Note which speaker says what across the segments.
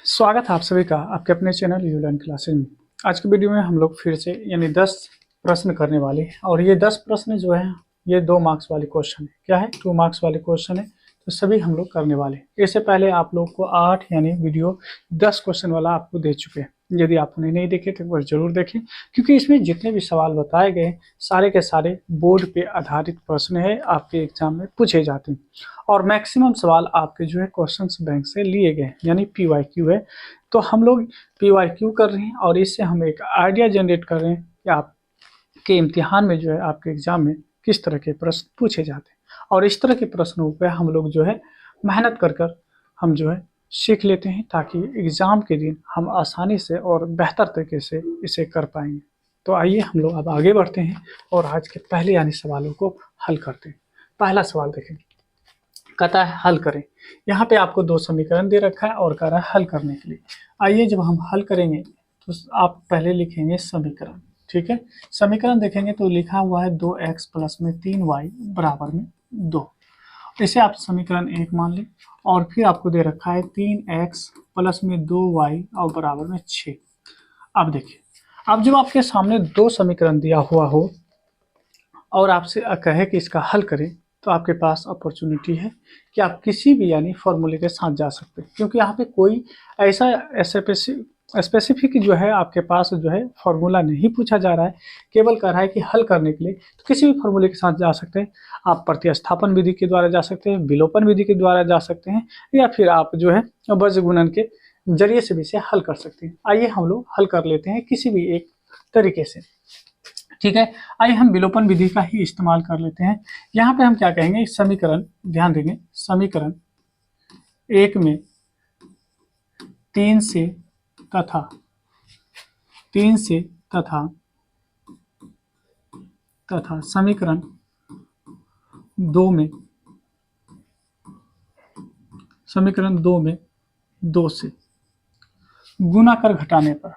Speaker 1: स्वागत है आप सभी का आपके अपने चैनल यू लर्न क्लासेज में। आज की वीडियो में हम लोग फिर से यानी 10 प्रश्न करने वाले हैं और ये 10 प्रश्न जो है ये 2 मार्क्स वाले क्वेश्चन है। क्या है? 2 मार्क्स वाले क्वेश्चन है, तो सभी हम लोग करने वाले हैं। इससे पहले आप लोग को 8 यानी वीडियो 10 क्वेश्चन वाला आपको दे चुके हैं। यदि आप उन्हें नहीं देखे तो एक बार जरूर देखें, क्योंकि इसमें जितने भी सवाल बताए गए सारे के सारे बोर्ड पे आधारित प्रश्न है, आपके एग्जाम में पूछे जाते हैं और मैक्सिमम सवाल आपके जो है क्वेश्चंस बैंक से लिए गए यानी PYQ है। तो हम लोग PYQ कर रहे हैं और इससे हम एक आइडिया जनरेट कर रहे हैं कि आपके इम्तिहान में जो है आपके एग्जाम में किस तरह के प्रश्न पूछे जाते हैं और इस तरह के प्रश्नों पर हम लोग जो है मेहनत कर हम जो है सीख लेते हैं, ताकि एग्ज़ाम के दिन हम आसानी से और बेहतर तरीके से इसे कर पाएंगे। तो आइए हम लोग अब आगे बढ़ते हैं और आज के पहले यानी सवालों को हल करते हैं। पहला सवाल देखें, कहता है हल करें। यहाँ पे आपको 2 समीकरण दे रखा है और कह रहा है हल करने के लिए। आइए जब हम हल करेंगे तो आप पहले लिखेंगे समीकरण। ठीक है, समीकरण देखेंगे तो लिखा हुआ है 2x प्लस में 3y बराबर में 2। इसे आप समीकरण 1 मान लें और फिर आपको दे रखा है 3x प्लस में 2y और बराबर में 6। अब देखिए, अब जब आपके सामने 2 समीकरण दिया हुआ हो और आपसे कहे कि इसका हल करें, तो आपके पास अपॉर्चुनिटी है कि आप किसी भी यानी फॉर्मूले के साथ जा सकते हैं, क्योंकि यहाँ पे कोई ऐसा स्पेसिफिक जो है आपके पास जो है फॉर्मूला नहीं पूछा जा रहा है। केवल कह रहा है कि हल करने के लिए तो किसी भी फॉर्मूले के साथ जा सकते हैं। आप प्रतिस्थापन विधि के द्वारा जा सकते हैं, विलोपन विधि के द्वारा जा सकते हैं, या फिर आप जो है वर्ग गुणन के जरिए से भी इसे हल कर सकते हैं। आइए हम लोग हल कर लेते हैं किसी भी एक तरीके से। ठीक है, आइए हम विलोपन विधि का ही इस्तेमाल कर लेते हैं। यहाँ पे हम क्या कहेंगे, समीकरण ध्यान देंगे, समीकरण 1 में 3 से तथा समीकरण 2 में 2 से गुणा कर घटाने पर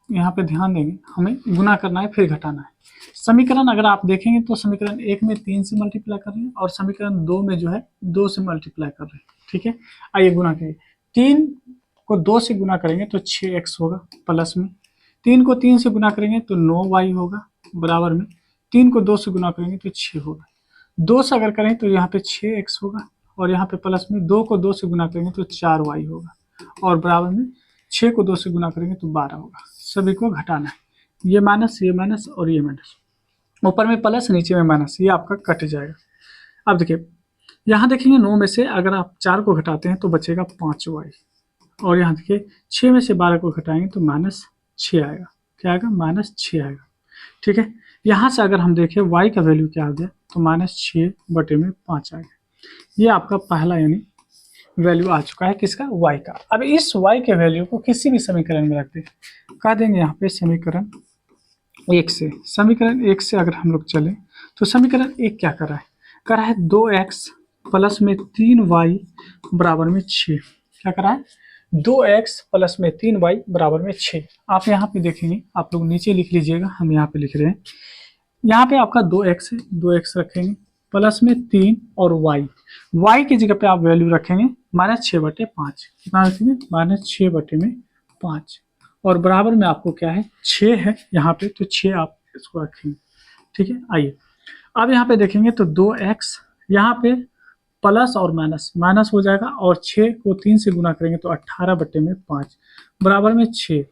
Speaker 1: यहाँ पे ध्यान देंगे, हमें गुना करना है फिर घटाना है। समीकरण अगर आप देखेंगे तो समीकरण 1 में 3 से मल्टीप्लाई कर रहे हैं और समीकरण 2 में जो है 2 से मल्टीप्लाई कर रहे हैं। ठीक है, आइए गुना करिए। 3 को 2 से गुना करेंगे तो 6x होगा, प्लस में 3 को 3 से गुना करेंगे तो 9y होगा, बराबर में 3 को 2 से गुना करेंगे तो 6 होगा। 2 से अगर करें तो यहाँ पे 6x होगा और यहाँ पे प्लस में 2 को 2 से गुना करेंगे तो 4y होगा और बराबर में 6 को 2 से गुना करेंगे तो 12 होगा। सभी को घटाना है, ये माइनस और ये माइनस, ऊपर में प्लस नीचे में माइनस, ये आपका कट जाएगा। अब देखिए, यहाँ देखेंगे 9 में से अगर आप 4 को घटाते हैं तो बचेगा 5y और यहाँ देखिए 6 में से 12 को घटाएंगे तो -6 आएगा। क्या आएगा? -6 आएगा। ठीक है, यहाँ से अगर हम देखें y का वैल्यू क्या आ गया तो -6/5 आ गया। ये आपका पहला यानी वैल्यू आ चुका है, किसका? y का। अब इस y के वैल्यू को किसी भी समीकरण में रखते हैं, कह देंगे यहाँ पे समीकरण 1 से। समीकरण 1 से अगर हम लोग चलें तो समीकरण 1 क्या कर रहा है? कर रहा है 2x प्लस में 3y बराबर में 6। क्या कर रहा है? 2x प्लस में 3y बराबर में 6। आप यहाँ पे देखेंगे, आप लोग नीचे लिख लीजिएगा, हम यहाँ पे लिख रहे हैं। यहाँ पे आपका 2x है, 2x रखेंगे प्लस में 3 और y की जगह पे आप वैल्यू रखेंगे -6/5। कितना रखेंगे? -6/5 और बराबर में आपको क्या है? 6 है यहाँ पे, तो 6 आप इसको रखेंगे। ठीक है, आइए अब यहाँ पे देखेंगे तो 2x यहाँ पे प्लस और माइनस हो जाएगा और 6 को 3 से गुना करेंगे तो 18/5 बराबर में 6।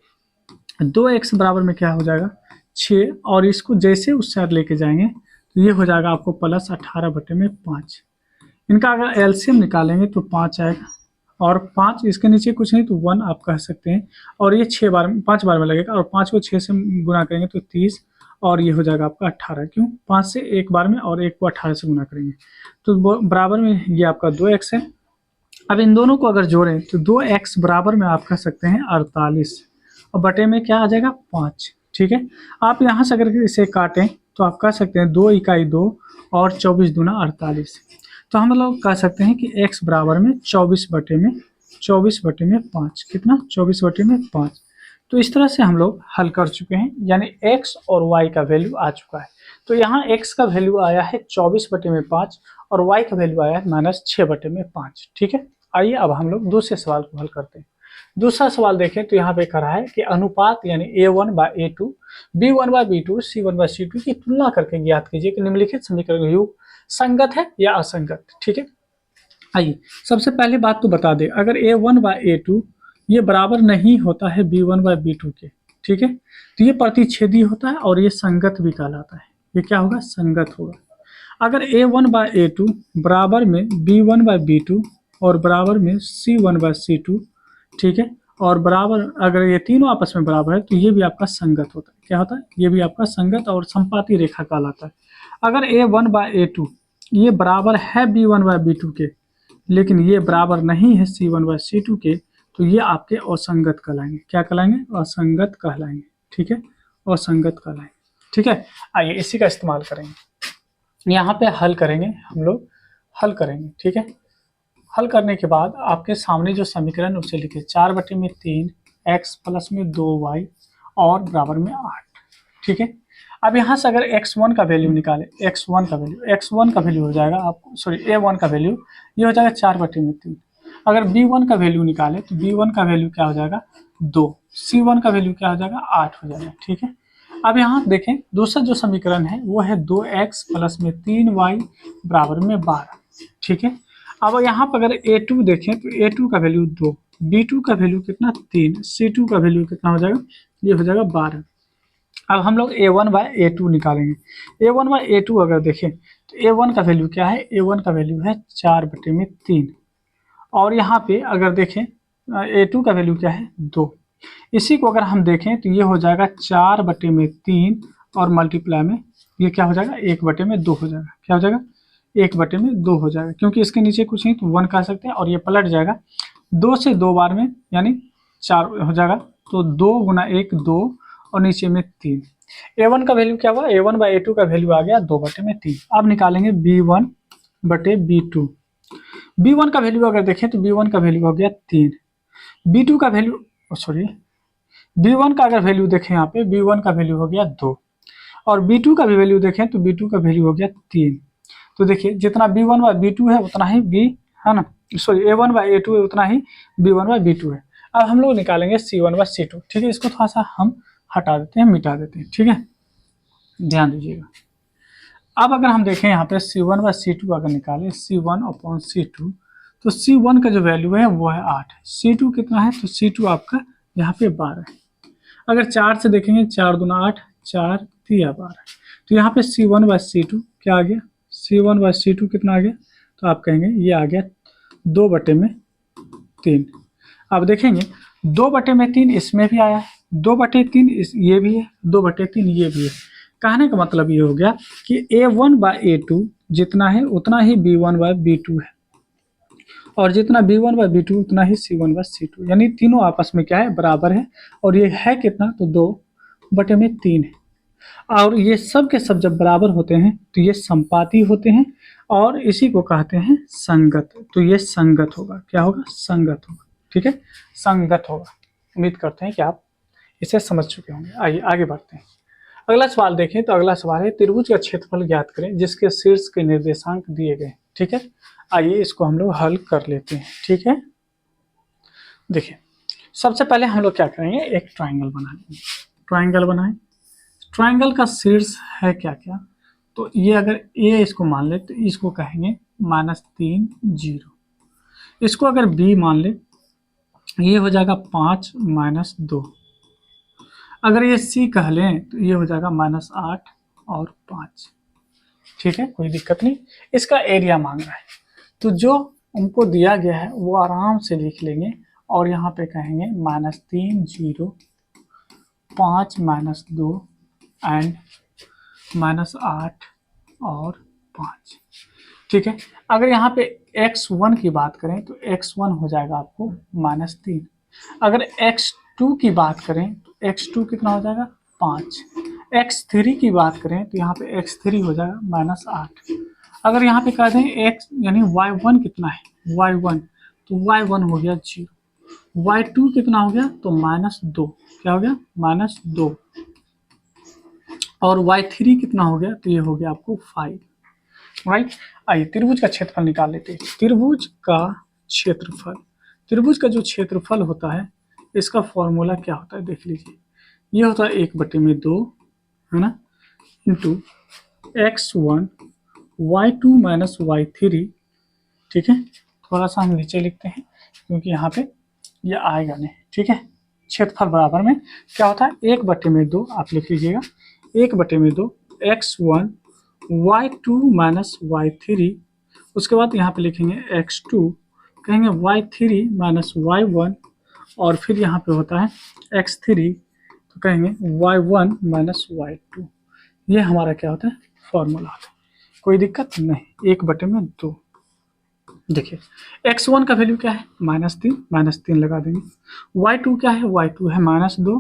Speaker 1: 2x बराबर में क्या हो जाएगा? 6 और इसको जैसे उस साइड लेके जाएंगे तो ये हो जाएगा आपको प्लस 18/5। इनका अगर एलसीएम निकालेंगे तो 5 आएगा और 5 इसके नीचे कुछ नहीं तो 1 आप कह सकते हैं और ये 5 बार में लगेगा और 5 को 6 से गुना करेंगे तो 30 और ये हो जाएगा आपका 18। क्यों? 5 से एक बार में और 1 को 18 से गुना करेंगे तो बराबर में ये आपका 2x है। अब इन दोनों को अगर जोड़ें तो 2x बराबर में आप कह सकते हैं 48 और बटे में क्या आ जाएगा? 5। ठीक है, आप यहाँ से अगर इसे काटें तो आप कह सकते हैं 2 इकाई 2 और 24 दूना 48। तो हम लोग कह सकते हैं कि x बराबर में 24/5। कितना? 24/5। तो इस तरह से हम लोग हल कर चुके हैं, यानी x और y का वैल्यू आ चुका है। तो यहाँ x का वैल्यू आया है 24/5 और y का वैल्यू आया है -6/5। ठीक है, आइए अब हम लोग दूसरे सवाल को हल करते हैं। दूसरा सवाल देखें तो यहाँ पे कह रहा है कि अनुपात यानी A1/A2, B1/B2, C1/C2 की तुलना करके ज्ञात कीजिए कि निम्नलिखित समीकरण युग संगत है या असंगत। ठीक है, आइए सबसे पहले बात तो बता दें, अगर A1/A2 ये बराबर नहीं होता है B1/B2 के, ठीक है, तो ये प्रतिच्छेदी होता है और ये संगत भी कहलाता है। ये क्या होगा? संगत होगा। अगर A1/A2 बराबर में B1/B2 और बराबर में C1/C2, ठीक है, और बराबर अगर ये तीनों आपस में बराबर है तो ये भी आपका संगत होता है। क्या होता है? ये भी आपका संगत और संपाती रेखा कहलाता है। अगर A1/A2 ये बराबर है B1/B2 के, लेकिन ये बराबर नहीं है C1/C2 के, तो ये आपके असंगत कहलाएंगे। क्या कहलाएंगे? असंगत कहलाएंगे। ठीक है, असंगत कहलाएंगे। ठीक है, आइए इसी का इस्तेमाल करेंगे। यहाँ पे हल करेंगे, हम लोग हल करेंगे। ठीक है, हल करने के बाद आपके सामने जो समीकरण उसे लिखिए, 4/3 x प्लस में 2y और बराबर में 8। ठीक है, अब यहाँ से अगर x1 का वैल्यू निकाले, x1 का वैल्यू हो जाएगा आपको, सॉरी a1 का वैल्यू ये हो जाएगा 4/3। अगर b1 का वैल्यू निकाले तो b1 का वैल्यू क्या हो जाएगा? 2। c1 का वैल्यू क्या हो जाएगा? 8 हो जाएगा। ठीक है, अब यहाँ देखें दूसरा जो समीकरण है वो है 2x प्लस में 3y बराबर में 12। ठीक है, अब यहाँ पर अगर a2 देखें तो a2 का वैल्यू 2, b2 का वैल्यू कितना? 3, c2 का वैल्यू कितना हो जाएगा? ये हो जाएगा 12। अब हम लोग A1/A2 निकालेंगे। A1/A2 अगर देखें तो A1 का वैल्यू क्या है? A1 का वैल्यू है 4/3 और यहाँ पे अगर देखें A2 का वैल्यू क्या है? 2। इसी को अगर हम देखें तो ये हो जाएगा 4/3 और मल्टीप्लाई में ये क्या हो जाएगा? 1/2 हो जाएगा। क्या हो जाएगा? 1/2 हो जाएगा, क्योंकि इसके नीचे कुछ नहीं तो 1 कह सकते हैं और ये पलट जाएगा 2 से 2 बार में, यानी 4 हो जाएगा। तो 2 × 1 2 और नीचे में 3। A1 का वैल्यू क्या हुआ? A1/A2 का वैल्यू आ गया 2/3। अब निकालेंगे B1/B2। B1 का वैल्यू अगर देखें तो B1 का वैल्यू हो गया 3। B2 का वैल्यू B1 का अगर वैल्यू देखें यहाँ पे B1 का वैल्यू हो गया 2 और B2 का भी वैल्यू देखें तो B2 का वैल्यू हो गया 3। तो देखिए जितना B1/B2 है उतना ही A1/A2 है उतना ही B1/B2 है। अब हम लोग निकालेंगे C1/C2। ठीक है, इसको थोड़ा सा हम हटा देते हैं, मिटा देते हैं। ठीक है, ध्यान दीजिएगा। अब अगर हम देखें यहाँ पे C1/C2 अगर निकालें C1/C2 तो C1 का जो वैल्यू है वो है 8। C2 कितना है? तो C2 आपका यहाँ पे 12 है। अगर 4 से देखेंगे 4 दूना 8, 4 3 12, तो यहाँ पे C1/C2 क्या आ गया? C1/C2 कितना आ गया? तो आप कहेंगे ये आ गया 2/3। अब देखेंगे 2/3 इसमें भी आया है, 2/3 ये भी है, 2/3 ये भी है। कहने का मतलब ये हो गया कि A1/A2 जितना है उतना ही B1/B2 है और जितना B1/B2 उतना ही C1/C2, यानी तीनों आपस में क्या है? बराबर है। और ये है कितना? तो 2/3 है। और ये सब के सब जब बराबर होते हैं तो ये संपाती होते हैं और इसी को कहते हैं संगत। तो ये संगत होगा। क्या होगा? संगत होगा। ठीक है, संगत होगा। उम्मीद करते हैं कि आप इसे समझ चुके होंगे। आइए आगे बढ़ते हैं। अगला सवाल देखें तो अगला सवाल है त्रिभुज का क्षेत्रफल ज्ञात करें जिसके शीर्ष के निर्देशांक दिए गए। ठीक है, आइए इसको हम लोग हल कर लेते हैं। ठीक है, देखिए सबसे पहले हम लोग क्या करेंगे? एक ट्राइंगल बना लेंगे। ट्राइंगल बनाएं। ट्राइंगल का शीर्ष है क्या क्या? तो ये अगर ए इसको मान ले तो इसको कहेंगे -3 0। इसको अगर बी मान ले ये हो जाएगा 5 -2। अगर ये सी कह लें तो ये हो जाएगा -8 और 5। ठीक है, कोई दिक्कत नहीं। इसका एरिया मांग रहा है तो जो उनको दिया गया है वो आराम से लिख लेंगे और यहाँ पे कहेंगे -3 0 5 -2 एंड -8 और 5। ठीक है, अगर यहाँ पे x1 की बात करें तो x1 हो जाएगा आपको -3। अगर x2 की बात करें तो x2 कितना हो जाएगा? 5। x3 की बात करें तो यहाँ पे x3 हो जाएगा -8। अगर यहाँ पे कह दें x यानी y1 कितना है? y1 तो y1 हो गया 0। y2 कितना हो गया? तो -2। क्या हो गया -2 और y3 कितना हो गया, तो ये हो गया आपको 5, राइट। आइए त्रिभुज का क्षेत्रफल निकाल लेते हैं। त्रिभुज का क्षेत्रफल, त्रिभुज का जो क्षेत्रफल होता है इसका फॉर्मूला क्या होता है देख लीजिए, ये होता है 1/2 है ना, into x1 y2 minus y3, ठीक है। थोड़ा सा हम नीचे लिखते हैं क्योंकि यहाँ पे ये आएगा नहीं, ठीक है। क्षेत्रफल बराबर में क्या होता है 1/2, आप लिख लीजिएगा 1/2 x1 y2 माइनस y3, उसके बाद यहाँ पे लिखेंगे x2, कहेंगे y3 माइनस y1, और फिर यहाँ पे होता है x3, तो कहेंगे y1 माइनस y2। ये हमारा क्या होता है फॉर्मूला होता है, कोई दिक्कत नहीं। 1/2 देखिए x1 का वैल्यू क्या है -3 लगा देंगे, y2 क्या है, y2 है -2,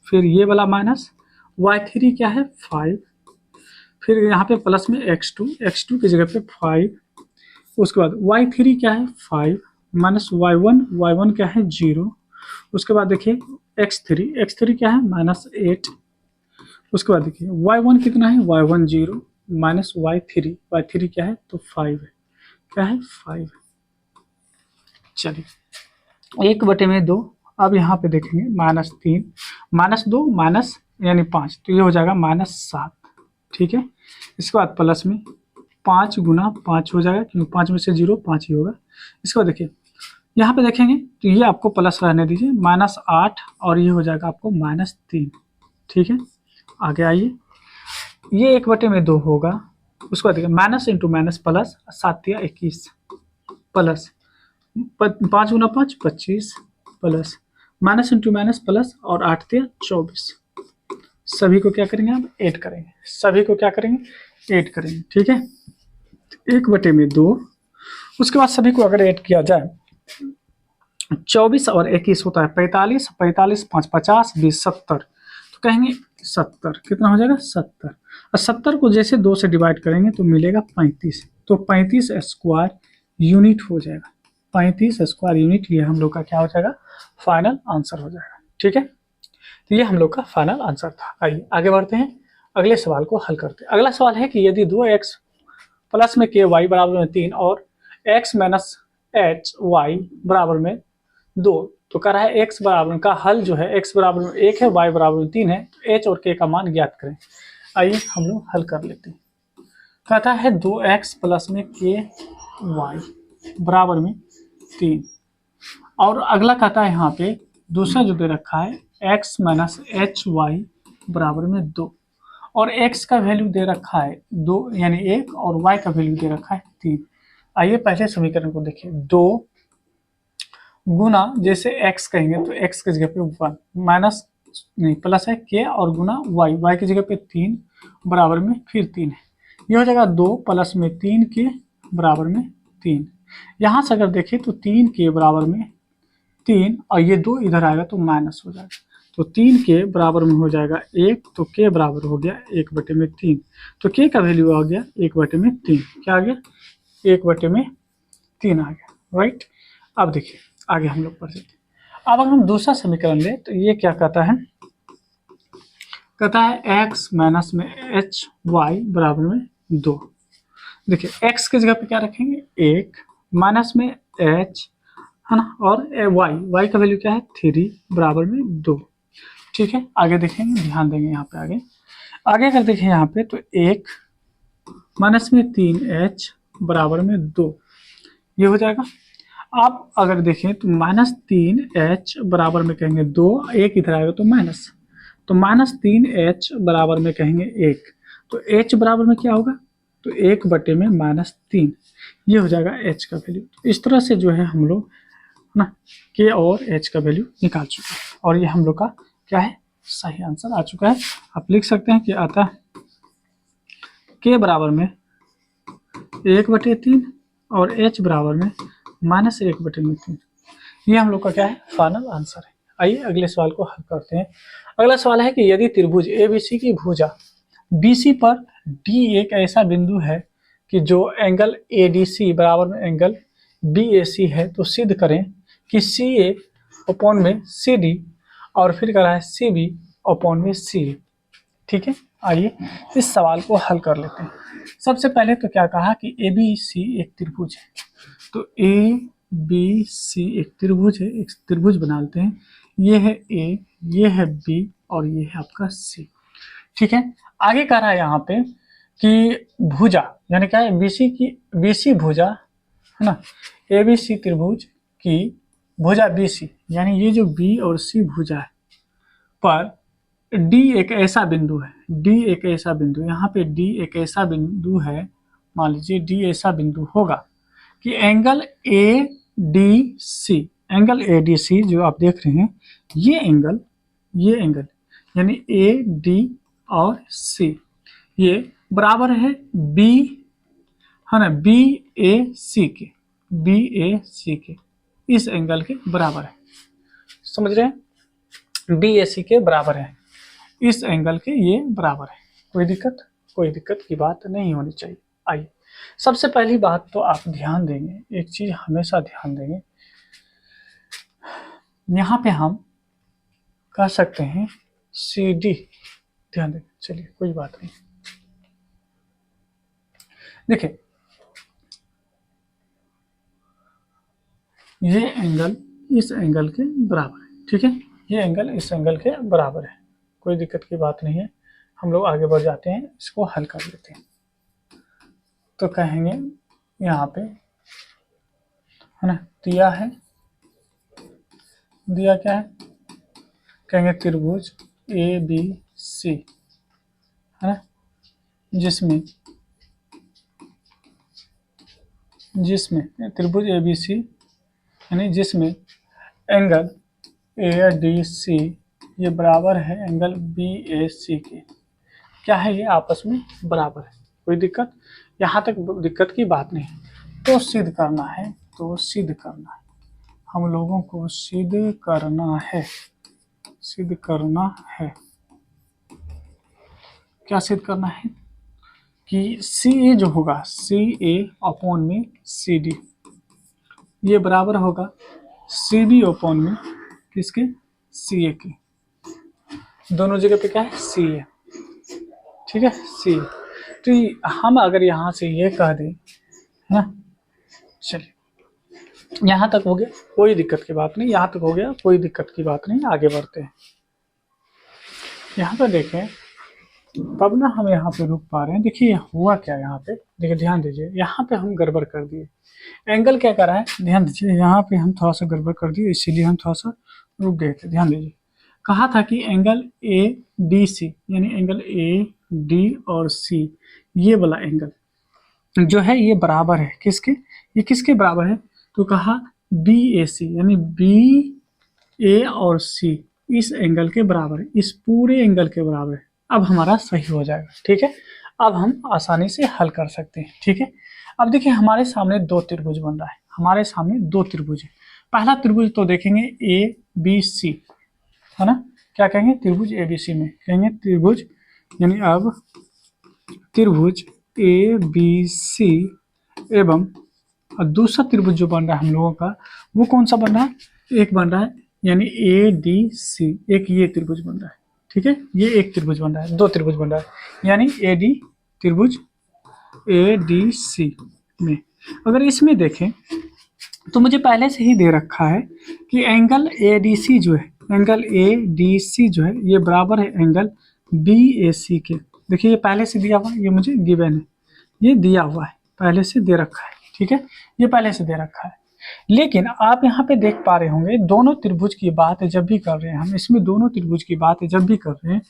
Speaker 1: फिर ये वाला माइनस, y3 क्या है 5, फिर यहाँ पे प्लस में x2 की जगह पे 5, उसके बाद y3 क्या है 5 माइनस y1 क्या है 0, उसके बाद देखिए x3 क्या है -8, उसके बाद देखिए y1 कितना है y1 0 माइनस y3 क्या है तो 5 है, क्या है 5। चलिए 1/2, अब यहाँ पे देखेंगे -3 -2 माइनस यानी 5, तो ये हो जाएगा -7, ठीक है। इसके बाद प्लस में 5 गुना 5 हो जाएगा क्योंकि 5 में से 0 5 ही होगा। इसके बाद देखिए यहाँ पे देखेंगे तो ये आपको प्लस रहने दीजिए -8 और ये हो जाएगा आपको -3, ठीक है। आगे आइए, ये 1/2 होगा, उसके बाद देखिए माइनस इंटू माइनस प्लस, 7 या 21 प्लस 5 गुना 5 25 plus minus into minus plus और 8 या 24, सभी को क्या करेंगे आप ऐड करेंगे, सभी को क्या करेंगे ऐड करेंगे, ठीक है। 1/2, उसके बाद सभी को अगर ऐड किया जाए 24 और 21 होता है 45, 45 5 50 20 70, तो कहेंगे 70 कितना हो जाएगा 70, और 70 को जैसे 2 से डिवाइड करेंगे तो मिलेगा 35, तो 35 स्क्वायर यूनिट हो जाएगा, 35 स्क्वायर यूनिट, ये हम लोग का क्या हो जाएगा फाइनल आंसर हो जाएगा, ठीक है। तो ये हम लोग का फाइनल आंसर था। आइए आगे बढ़ते हैं, अगले सवाल को हल करते हैं। अगला सवाल है कि यदि 2x प्लस में k y बराबर में 3 और x माइनस h y बराबर में 2, तो कह रहा है x बराबर का हल जो है x बराबर में 1 है y बराबर में 3 है, तो h और k का मान ज्ञात करें। आइए हम लोग हल कर लेते हैं। कहता है 2x प्लस में k y बराबर में 3, और अगला कहता है यहाँ पे दूसरा जो दे रखा है x माइनस एच वाई बराबर में 2, और x का वैल्यू दे रखा है 2 यानी 1 और y का वैल्यू दे रखा है 3। आइए पहले समीकरण को देखिए, 2 गुना जैसे x कहेंगे तो x की जगह पे 1 माइनस नहीं प्लस है k और गुना y की जगह पे 3 बराबर में फिर 3 है, ये हो जाएगा 2 प्लस में 3 के बराबर में 3। यहाँ से अगर देखें तो 3 के बराबर में 3 और ये 2 इधर आएगा तो माइनस हो जाएगा, तो 3 के बराबर में हो जाएगा 1, तो k बराबर हो गया 1/3, तो k का वैल्यू आ गया 1/3, क्या आ गया 1/3 आ गया, राइट। अब देखिए आगे हम लोग पढ़ सकते हैं। अब अगर हम दूसरा समीकरण लें तो ये क्या कहता है, कहता है x माइनस में एच वाई बराबर में 2। देखिए x की जगह पे क्या रखेंगे 1 माइनस में h है ना, और y का वैल्यू क्या है 3 बराबर में 2, ठीक है। आगे देखेंगे, ध्यान देंगे यहाँ पे आगे अगर देखें यहाँ पे तो 1 माइनस में 3h बराबर में 2, ये हो जाएगा। आप अगर देखें तो -3h बराबर में कहेंगे 2, 1 इधर आएगा तो माइनस, तो -3h बराबर में कहेंगे 1, तो h बराबर में क्या होगा तो 1/-3, ये हो जाएगा h का वैल्यू। इस तरह से जो है हम लोग ना k और h का वैल्यू निकाल चुके हैं, और ये हम लोग का क्या है सही आंसर आ चुका है। आप लिख सकते हैं कि अतः k बराबर में 1/3 और h बराबर में -1/3, ये हम लोग का क्या है फाइनल आंसर है। आइए अगले सवाल को हल करते हैं। अगला सवाल है कि यदि त्रिभुज ABC की भुजा BC पर D एक ऐसा बिंदु है कि जो एंगल ADC बराबर में एंगल BAC है, तो सिद्ध करें कि CA अपॉन में CD और फिर करा है सी बी अपॉन में सी ए। ठीक है, आइए इस सवाल को हल कर लेते हैं। सबसे पहले तो क्या कहा कि ए बी सी एक त्रिभुज है, तो ए बी सी एक त्रिभुज है, एक त्रिभुज बना लेते हैं। ये है ए, ये है बी और ये है आपका सी। ठीक है, आगे कह रहा है यहाँ पे कि भुजा यानी क्या है बीसी भुजा है ना, ए बी सी त्रिभुज की भुजा BC यानी ये जो B और C भुजा है पर D एक ऐसा बिंदु है, D एक ऐसा बिंदु, यहाँ पे D एक ऐसा बिंदु है, मान लीजिए D ऐसा बिंदु होगा कि एंगल ADC, एंगल ADC जो आप देख रहे हैं ये एंगल यानी AD और C ये बराबर है B है ना BAC के इस एंगल के बराबर है, समझ रहे हैं, BAC के बराबर है, इस एंगल के ये बराबर है। कोई दिक्कत की बात नहीं होनी चाहिए। आइए सबसे पहली बात तो आप ध्यान देंगे, एक चीज हमेशा ध्यान देंगे, यहाँ पे हम कह सकते हैं CD, ध्यान देंगे, चलिए कोई बात नहीं। देखिए ये एंगल इस एंगल के बराबर है, ठीक है, ये एंगल इस एंगल के बराबर है, कोई दिक्कत की बात नहीं है। हम लोग आगे बढ़ जाते हैं, इसको हल कर लेते हैं। तो कहेंगे यहाँ पे है ना, दिया क्या है, कहेंगे त्रिभुज ABC है ना, जिसमें त्रिभुज ABC यानी जिसमें एंगल ADC ये बराबर है एंगल BAC के, क्या है ये आपस में बराबर है, कोई दिक्कत, यहाँ तक दिक्कत की बात नहीं। तो सिद्ध करना है, हम लोगों को सिद्ध करना है, क्या सिद्ध करना है कि CA जो होगा CA अपॉन में CD ये बराबर होगा CB अपॉन में किसके, CA के, दोनों जगह पे क्या है CA, ठीक है CA। तो हम अगर यहाँ से ये कह दें ना, चलिए यहाँ तक हो गया, कोई दिक्कत की बात नहीं, यहाँ तक हो गया, कोई दिक्कत की बात नहीं, आगे बढ़ते हैं। यहाँ पे देखें तब ना हम यहाँ पे रुक पा रहे हैं। देखिए हुआ क्या यहाँ पे, देखिए ध्यान दीजिए, यहाँ पे हम गड़बड़ कर दिए, एंगल क्या कर रहा है, ध्यान दीजिए, यहाँ पे हम थोड़ा सा गड़बड़ कर दिए, इसीलिए हम थोड़ा सा रुक गए थे। ध्यान दीजिए, कहा था कि एंगल ADC यानी एंगल AD और C ये वाला एंगल जो है ये बराबर है किसके, ये किसके बराबर है, तो कहा BAC यानी BA और C इस एंगल के बराबर है, इस पूरे एंगल के बराबर है। अब हमारा सही हो जाएगा, ठीक है, अब हम आसानी से हल कर सकते हैं। ठीक है, अब देखिए हमारे सामने दो त्रिभुज बन रहा है, हमारे सामने दो त्रिभुज है। पहला त्रिभुज तो देखेंगे ABC है ना, क्या कहेंगे त्रिभुज ABC में कहेंगे त्रिभुज, यानी अब त्रिभुज ABC एवं दूसरा त्रिभुज जो बन रहा है हम लोगों का वो कौन सा बन रहा है, एक बन रहा है यानी ADC, एक ये त्रिभुज बन रहा है, ठीक है, ये एक त्रिभुज बन रहा है, दो त्रिभुज बन रहा है यानी AD त्रिभुज ADC में। अगर इसमें देखें तो मुझे पहले से ही दे रखा है कि एंगल ADC जो है, एंगल ADC जो है ये बराबर है एंगल BAC के। देखिए ये पहले से दिया हुआ है, ये मुझे गिवन है, ये दिया हुआ है, पहले से दे रखा है, ठीक है, ये पहले से दे रखा है। लेकिन आप यहाँ पे देख पा रहे होंगे दोनों त्रिभुज की बात जब भी कर रहे हैं हम, इसमें दोनों त्रिभुज की बात जब भी कर रहे हैं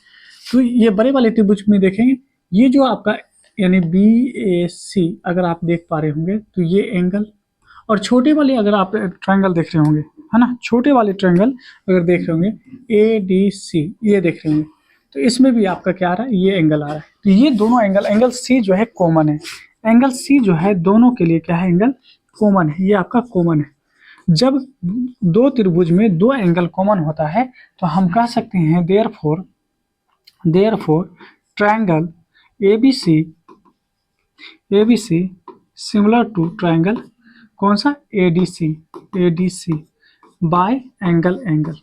Speaker 1: तो ये बड़े वाले त्रिभुज में देखेंगे ये जो आपका यानी BAC अगर आप देख पा रहे होंगे तो ये एंगल, और छोटे वाले अगर आप ट्रायंगल देख रहे होंगे है ना, छोटे वाले ट्रायंगल अगर देख रहे होंगे ADC ये देख रहे होंगे तो इसमें भी आपका क्या आ रहा है, ये एंगल आ रहा है। तो ये दोनों एंगल C जो है कॉमन है, एंगल C जो है दोनों के लिए क्या है, एंगल कॉमन है, ये आपका कॉमन है। जब दो त्रिभुज में दो एंगल कॉमन होता है तो हम कह सकते हैं therefore triangle ABC similar to triangle कौन सा ADC बाय एंगल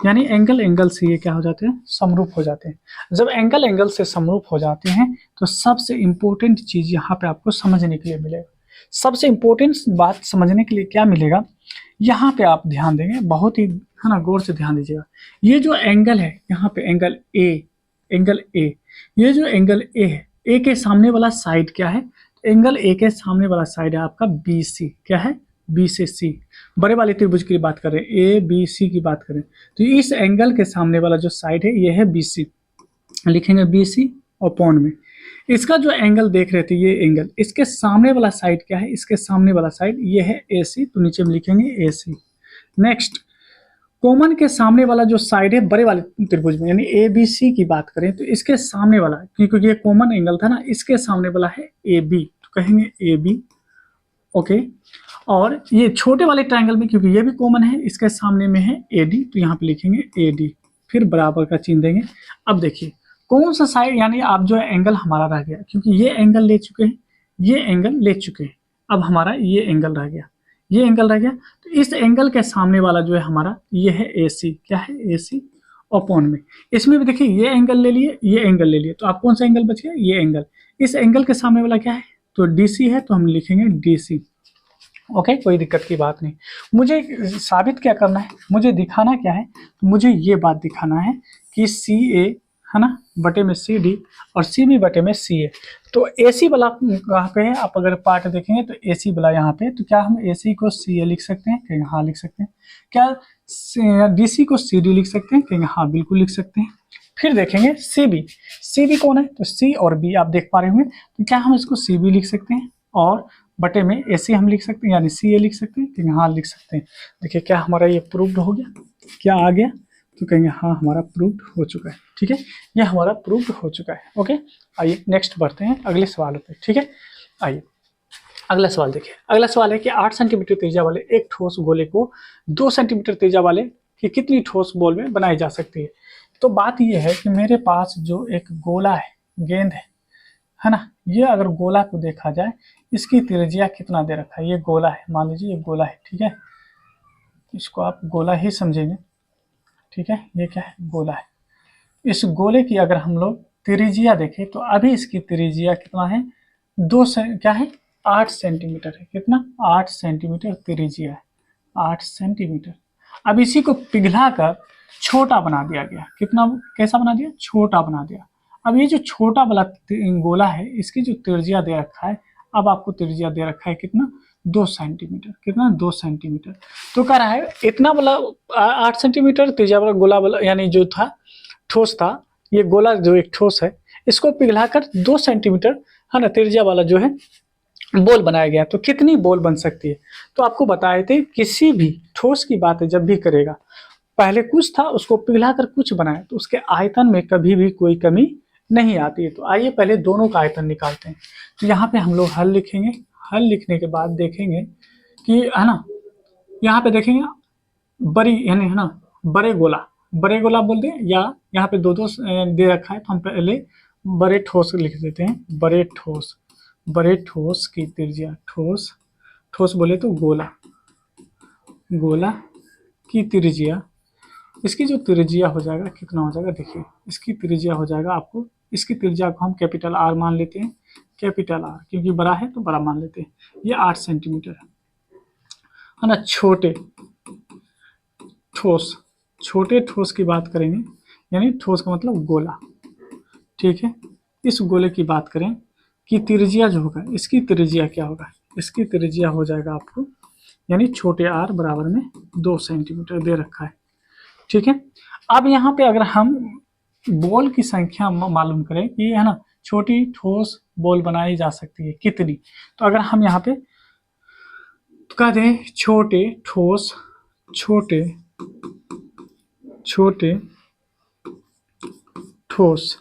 Speaker 1: यानी एंगल एंगल से ये क्या हो जाते हैं, समरूप हो जाते हैं। जब एंगल एंगल से समरूप हो जाते हैं तो सबसे इंपॉर्टेंट चीज यहाँ पे आपको समझने के लिए मिलेगा। सबसे इंपॉर्टेंट बात समझने के लिए क्या मिलेगा, यहाँ पे आप ध्यान देंगे, बहुत ही है ना गौर से ध्यान दीजिएगा। ये जो एंगल है यहाँ पे एंगल ए, एंगल ए, ये जो एंगल ए है, ए के सामने वाला साइड क्या है, एंगल ए के सामने वाला साइड है आपका बी सी। क्या है, बी से सी, बड़े वाले त्रिभुज की बात करें, ए बी सी की बात करें तो इस एंगल के सामने वाला जो साइड है ये है बी सी, लिखेंगे बी सी और पॉन में। इसका जो एंगल देख रहे थे ये एंगल, इसके सामने वाला साइड क्या है, इसके सामने वाला साइड ये है ए सी, तो नीचे में लिखेंगे ए सी। नेक्स्ट, कॉमन के सामने वाला जो साइड है बड़े वाले त्रिभुज में, यानी ए बी सी की बात करें तो इसके सामने वाला, क्योंकि ये कॉमन एंगल था ना, इसके सामने वाला है ए बी, तो कहेंगे ए बी। ओके, और ये छोटे वाले ट्रायंगल में क्योंकि ये भी कॉमन है, इसके सामने में है ए डी, तो यहाँ पे लिखेंगे ए डी, फिर बराबर का चिन्ह देंगे। अब देखिए कौन सा साइड, यानी आप जो है एंगल हमारा रह गया, क्योंकि ये एंगल ले चुके हैं, ये एंगल ले चुके हैं, अब हमारा ये एंगल रह गया, ये एंगल रह गया। तो इस एंगल के सामने वाला जो है हमारा ये है ए सी, क्या है ए सी अपॉन में। इसमें भी देखिए ये एंगल ले लिए, ये एंगल ले लिए, तो आप कौन सा एंगल बच गया, ये एंगल। इस एंगल के सामने वाला क्या है, तो डी सी है, तो हम लिखेंगे डी सी। ओके, कोई दिक्कत की बात नहीं। मुझे साबित क्या करना है, मुझे दिखाना क्या है, तो मुझे ये बात दिखाना है कि सी ए है ना बटे में सी डी और सी बी बटे में सी ए। तो ए सी वाला कहाँ पे है, आप अगर पार्ट देखेंगे तो ए सी वाला यहाँ पे, तो क्या हम ए सी को सी ए लिख सकते हैं, कहेंगे हाँ लिख सकते हैं। क्या डी सी को सी डी लिख सकते हैं, कहेंगे हाँ बिल्कुल लिख सकते हैं। फिर देखेंगे सी बी, सी बी कौन है, तो सी और बी आप देख पा रहे होंगे, तो क्या हम इसको सी बी लिख सकते हैं और बटे में ए सी हम लिख सकते हैं, यानी सी ए लिख सकते हैं, कहेंगे हाँ लिख सकते हैं। देखिए क्या हमारा ये प्रूव्ड हो गया, क्या आ गया, तो कहेंगे हाँ हमारा प्रूव्ड हो चुका है। ठीक है, ये हमारा प्रूव्ड हो चुका है। ओके, आइए नेक्स्ट बढ़ते हैं अगले सवालों पे। ठीक है, आइए अगला सवाल देखिए। अगला सवाल है कि 8 सेंटीमीटर त्रिज्या वाले एक ठोस गोले को 2 सेंटीमीटर त्रिज्या वाले की कितनी ठोस बॉल में बनाई जा सकती है। तो बात यह है कि मेरे पास जो एक गोला है, गेंद है ना, ये अगर गोला को देखा जाए, इसकी त्रिज्या कितना दे रखा है, ये गोला है, मान लीजिए ये गोला है। ठीक है, इसको आप गोला ही समझेंगे। ठीक है, ये क्या है, गोला है। इस गोले की अगर हम लोग त्रिज्या देखें तो अभी इसकी त्रिज्या कितना है, क्या है 8 सेंटीमीटर है। कितना, 8 सेंटीमीटर त्रिज्या है, 8 सेंटीमीटर। अब इसी को पिघला कर छोटा बना दिया गया, कितना, कैसा बना दिया, छोटा बना दिया। अब ये जो छोटा वाला गोला है, इसकी जो त्रिज्या दे रखा है, अब आपको त्रिज्या दे रखा है कितना, 2 सेंटीमीटर। कितना, 2 सेंटीमीटर। तो कह रहा है इतना वाला 8 सेंटीमीटर त्रिज्या वाला गोला वाला, यानी जो था ठोस था, ये गोला जो एक ठोस है, इसको पिघलाकर 2 सेंटीमीटर है ना त्रिज्या वाला जो है बॉल बनाया गया। तो कितनी बॉल बन सकती है, तो आपको बताए थे किसी भी ठोस की बात जब भी करेगा, पहले कुछ था उसको पिघलाकर कुछ बनाया, तो उसके आयतन में कभी भी कोई कमी नहीं आती है। तो आइए पहले दोनों का आयतन निकालते हैं। तो यहाँ पे हम लोग हल लिखेंगे, हल लिखने के बाद देखेंगे कि है ना, यहाँ पे देखेंगे बड़ी यानी है ना बड़े गोला, बड़े गोला बोल दें, या यहाँ पे दो दो दे रखा है, तो हम पहले बड़े ठोस लिख देते हैं। बड़े ठोस, बड़े ठोस की त्रिज्या, ठोस, ठोस बोले तो गोला, गोला की त्रिज्या, इसकी जो त्रिज्या हो जाएगा कितना हो जाएगा, देखिए इसकी त्रिज्या हो जाएगा आपको, इसकी त्रिज्या को हम कैपिटल आर मान लेते हैं, कैपिटल आर, क्योंकि बड़ा है तो बड़ा मान लेते हैं। ये 8 सेंटीमीटर है ना। छोटे ठोस, छोटे ठोस की बात करेंगे, यानी ठोस का मतलब गोला। ठीक है, इस गोले की बात करें कि त्रिज्या जो होगा, इसकी त्रिज्या क्या होगा, इसकी त्रिज्या हो जाएगा आपको, यानी छोटे आर बराबर में 2 सेंटीमीटर दे रखा है। ठीक है, अब यहाँ पे अगर हम बॉल की संख्या मालूम करें कि है ना छोटी ठोस बॉल बनाई जा सकती है कितनी, तो अगर हम यहाँ पे तो कह दें छोटे ठोस, छोटे छोटे ठोस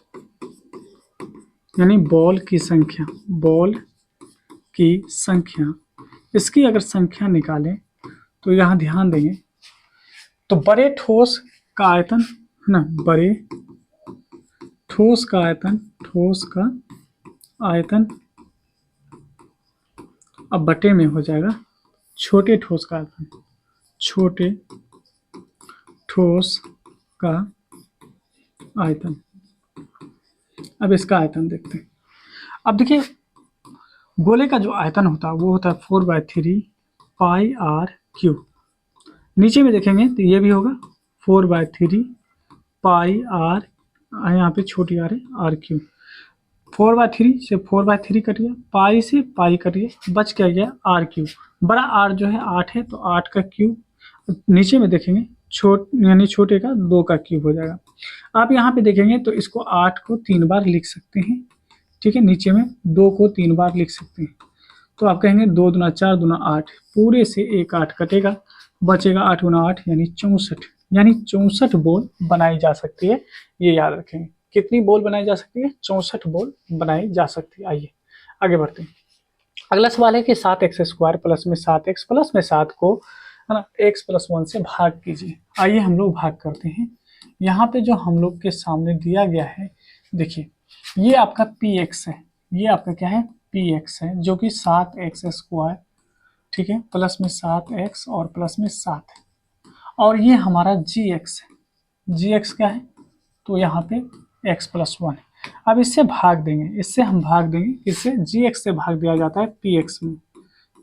Speaker 1: यानी बॉल की संख्या, बॉल की संख्या, इसकी अगर संख्या निकालें तो यहाँ ध्यान देंगे तो बड़े ठोस का आयतन है ना, बड़े ठोस का आयतन, ठोस का आयतन अब बटे में हो जाएगा छोटे ठोस का आयतन, छोटे ठोस का आयतन। अब इसका आयतन देखते हैं। अब देखिए गोले का जो आयतन होता है वो होता है 4/3 पाई आर क्यू। नीचे में देखेंगे तो ये भी होगा 4/3 पाई आर, यहाँ पे छोटी आर है आर क्यू। 4/3 से 4/3 कट गया, पाई से पाई कट गया, बच क्या गया आर क्यू। बड़ा आर जो है 8 है तो 8 का क्यूब। नीचे में देखेंगे यानी छोटे का 2 का क्यूब हो जाएगा। आप यहाँ पे देखेंगे तो इसको 8 को 3 बार लिख सकते हैं, ठीक है। नीचे में 2 को 3 बार लिख सकते हैं, तो आप कहेंगे 2 दूना 4 दूना 8, पूरे से एक 8 कटेगा, बचेगा 8 गुना 8 यानी 64। यानी 64 बॉल बनाई जा सकती है, ये याद रखेंगे। कितनी बॉल बनाई जा सकती है? 64 बॉल बनाई जा सकती है। आइए आगे बढ़ते हैं। अगला सवाल है कि 7x² प्लस में 7x प्लस में 7 को है ना x+1 से भाग कीजिए। आइए हम लोग भाग करते हैं। यहाँ पे जो हम लोग के सामने दिया गया है, देखिए ये आपका px है, ये आपका क्या है px है, जो कि 7x², ठीक है, प्लस में 7x और प्लस में 7 है। और ये हमारा gx है, gx क्या है? तो यहाँ पे x+1 है। अब इससे भाग देंगे, इससे हम भाग देंगे, इससे gx से भाग दिया जाता है px में,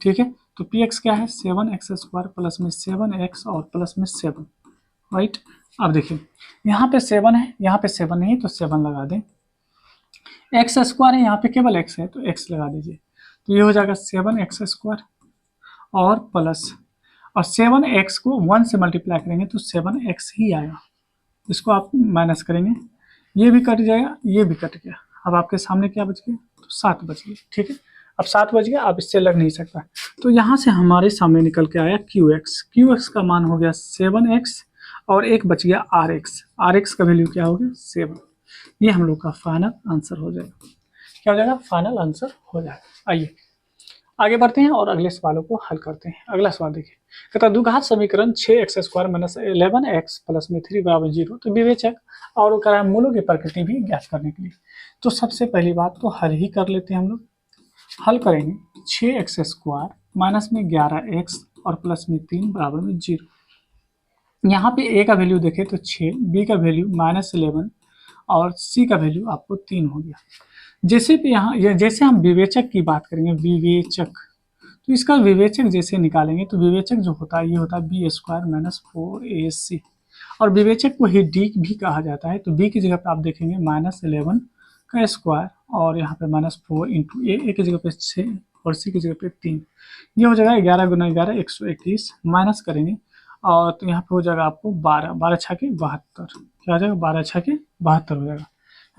Speaker 1: ठीक है। तो px क्या है? 7x² प्लस में 7x और प्लस में 7, राइट। अब देखिए यहाँ पे 7 है, यहाँ पे 7 नहीं तो 7 लगा दें। x² है, यहाँ पे केवल x है तो x लगा दीजिए, तो ये हो जाएगा 7x² और प्लस, और 7x को 1 से मल्टीप्लाई करेंगे तो 7x ही आएगा। इसको आप माइनस करेंगे, ये भी कट जाएगा, ये भी कट गया। अब आपके सामने क्या बच गया? तो 7 बच गया, ठीक है। अब 7 बच गया, अब इससे लग नहीं सकता, तो यहाँ से हमारे सामने निकल के आया QX का मान हो गया 7x और एक बच गया RX का वैल्यू क्या हो गया? 7। ये हम लोग का फाइनल आंसर हो जाएगा। क्या हो जाएगा? फाइनल आंसर हो जाएगा। आइए आगे बढ़ते हैं और अगले सवालों को हल करते हैं। अगला सवाल देखिए, कहता द्विघात समीकरण 6x² - 11x प्लस में 3 बराबर 0। तो विवेचक और कह रहा है मूलों की प्रकृति भी ज्ञात करने के लिए। तो सबसे पहली बात तो हल ही कर लेते हैं हम लोग। हल करेंगे 6x² माइनस में 11x और प्लस में 3 बराबर में 0। यहाँ पे a का वैल्यू देखें तो 6, b का वैल्यू -11 और c का वैल्यू आपको 3 हो गया। जैसे भी यहाँ जैसे हम विवेचक की बात करेंगे, विवेचक, तो इसका विवेचक जैसे निकालेंगे तो विवेचक जो होता है ये होता है b² - 4ac, और विवेचक को ही d भी कहा जाता है। तो b की जगह पे आप देखेंगे -11 का स्क्वायर और यहाँ पे -4 इंटू a की जगह पे 6 और c की जगह पे 3, ये हो जाएगा 11 गुना 11 121, माइनस करेंगे और तो यहाँ पे हो जाएगा आपको 12 छके 72, क्या हो जाएगा? 12 छके 72 हो जाएगा,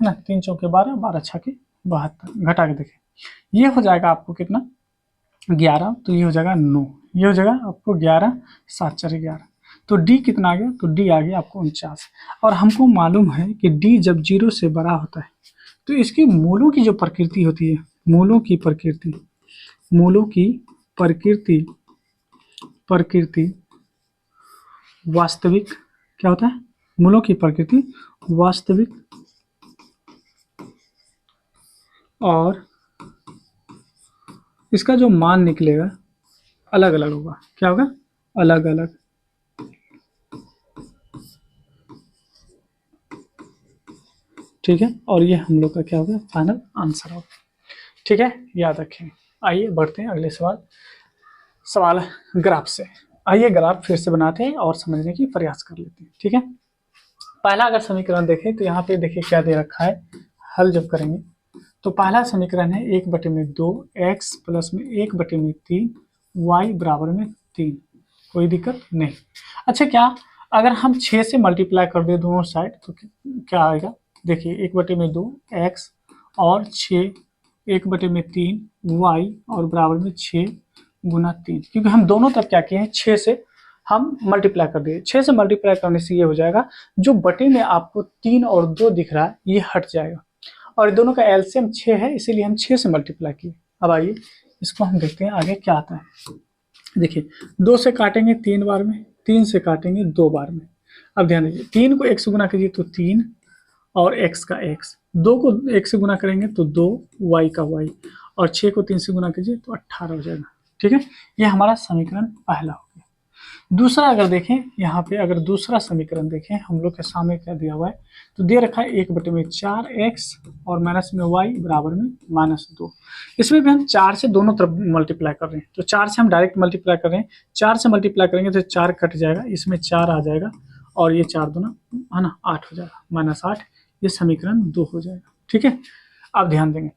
Speaker 1: है ना। 3 चौके 12, 12 छके 72, घटा के देखें ये हो जाएगा आपको कितना? 11, तो ये हो जाएगा 9, ये हो जाएगा आपको 11, 7 4 11, तो d कितना आ गया? तो d आ गया आपको 49। और हमको मालूम है कि d जब 0 से बड़ा होता है तो इसकी मूलों की जो प्रकृति होती है, मूलों की प्रकृति वास्तविक, क्या होता है? मूलों की प्रकृति वास्तविक और इसका जो मान निकलेगा अलग अलग होगा। क्या होगा? अलग अलग। ठीक है, और ये हम लोग का क्या होगा? फाइनल आंसर होगा। ठीक है, याद रखें। आइए बढ़ते हैं अगले सवाल ग्राफ से। आइए ग्राफ फिर से बनाते हैं और समझने की प्रयास कर लेते हैं। ठीक है, पहला अगर समीकरण देखें तो यहाँ पे देखिए क्या दे रखा है। हल जब करेंगे तो पहला समीकरण है 1/2 x प्लस में 1/3 y बराबर में 3। कोई दिक्कत नहीं। अच्छा, क्या अगर हम 6 से मल्टीप्लाई कर दे दोनों साइड तो क्या आएगा? देखिए 1/2 x और 6 1/3 y और बराबर में 6 गुना 3, क्योंकि हम दोनों तरफ क्या किए हैं? 6 से हम मल्टीप्लाई कर दिए। 6 से मल्टीप्लाई करने से ये हो जाएगा, जो बटे में आपको 3 और 2 दिख रहा है ये हट जाएगा, और दोनों का एलसीएम 6 है, इसीलिए हम 6 से मल्टीप्लाई किए। अब आइए इसको हम देखते हैं आगे क्या आता है। देखिए 2 से काटेंगे 3 बार में, 3 से काटेंगे 2 बार में। अब ध्यान दीजिए 3 को 1 से गुना कीजिए तो 3 और x का x, 2 को 1 से गुना करेंगे तो 2 y का y, और 6 को 3 से गुना कीजिए तो 18 हो जाएगा। ठीक है, ये हमारा समीकरण पहला हो गया। दूसरा अगर देखें, यहाँ पे अगर दूसरा समीकरण देखें, हम लोग के सामने क्या दिया हुआ है, तो दे रखा है 1/4x और माइनस में y बराबर में -2। इसमें भी हम 4 से दोनों तरफ मल्टीप्लाई कर रहे हैं, तो 4 से हम डायरेक्ट मल्टीप्लाई कर रहे हैं। 4 से मल्टीप्लाई करेंगे तो 4 कट जाएगा, इसमें 4 आ जाएगा और ये 4 दूना है ना 8 हो जाएगा, -8। ये समीकरण 2 हो जाएगा। ठीक है, अब ध्यान देंगे,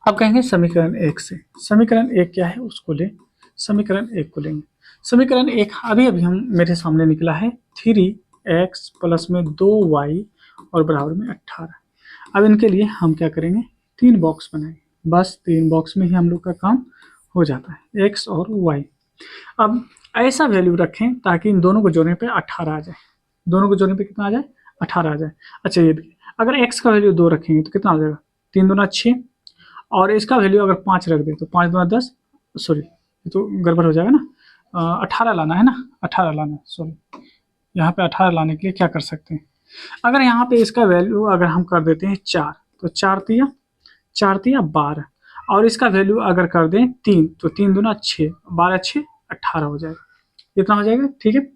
Speaker 1: अब कहेंगे समीकरण 1 से। समीकरण 1 क्या है उसको ले, समीकरण 1 को लेंगे। समीकरण 1 अभी अभी हम मेरे सामने निकला है 3x प्लस में 2y और बराबर में 18। अब इनके लिए हम क्या करेंगे, 3 बॉक्स बनाएंगे, बस 3 बॉक्स में ही हम लोग का काम हो जाता है, x और y। अब ऐसा वैल्यू रखें ताकि इन दोनों को जोड़ने पे 18 आ जाए, दोनों को जोड़ने पे कितना आ जाए, 18 आ जाए। अच्छा ये देखिए, अगर x का वैल्यू 2 रखेंगे तो कितना आ जाएगा, 3 दूना 6, और इसका वैल्यू अगर 5 रख दें तो 5 दूना 10, सॉरी ये तो गड़बड़ हो जाएगा ना, 18 लाना है ना, 18 लाना है, सॉरी यहाँ पे 18 लाने के लिए क्या कर सकते हैं, अगर यहाँ पे इसका वैल्यू अगर हम कर देते हैं 4, तो 4 तिया 12, और इसका वैल्यू अगर कर दें 3, तो 3 दूना 6, 12 6 18 हो जाएगा, इतना हो जाएगा। ठीक है,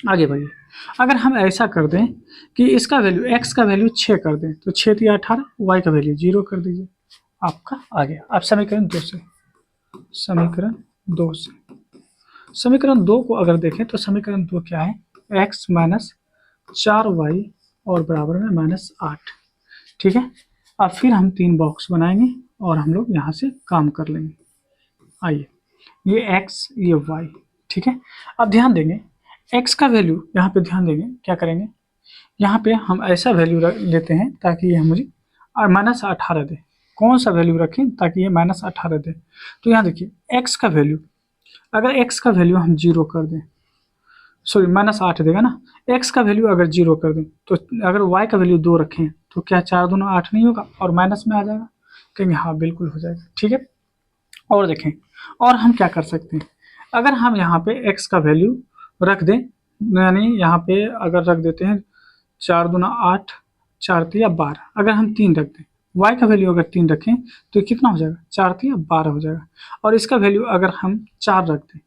Speaker 1: आगे बढ़िए, अगर हम ऐसा कर दें कि इसका वैल्यू x का वैल्यू 6 कर दें, तो 6 तिया 18, y का वैल्यू 0 कर दीजिए, आपका आ गया। अब समीकरण 2 से, समीकरण 2 से, समीकरण 2 को अगर देखें तो समीकरण 2 क्या है, x माइनस 4y और बराबर में -8। ठीक है, अब फिर हम 3 बॉक्स बनाएंगे और हम लोग यहाँ से काम कर लेंगे। आइए, ये x ये y। ठीक है, अब ध्यान देंगे x का वैल्यू यहाँ पे ध्यान देंगे, क्या करेंगे, यहाँ पे हम ऐसा वैल्यू लेते हैं ताकि ये मुझे -18 दे। कौन सा वैल्यू रखें ताकि ये -18 दे, तो यहाँ देखिए x का वैल्यू, अगर x का वैल्यू हम 0 कर दें, सॉरी -8 देगा ना, x का वैल्यू अगर 0 कर दें, तो अगर y का वैल्यू 2 रखें तो क्या 4 दूना 8 नहीं होगा और माइनस में आ जाएगा, कहेंगे हाँ बिल्कुल हो जाएगा। ठीक है, और देखें, और हम क्या कर सकते हैं, अगर हम यहाँ पे x का वैल्यू रख दें, यानी यहाँ पे अगर रख देते हैं 4 दूना 8, 4 तिया 12, अगर हम 3 रख दें, y का वैल्यू अगर 3 रखें तो कितना हो जाएगा, 4 तिया 12 हो जाएगा, और इसका वैल्यू अगर हम 4 रख दें,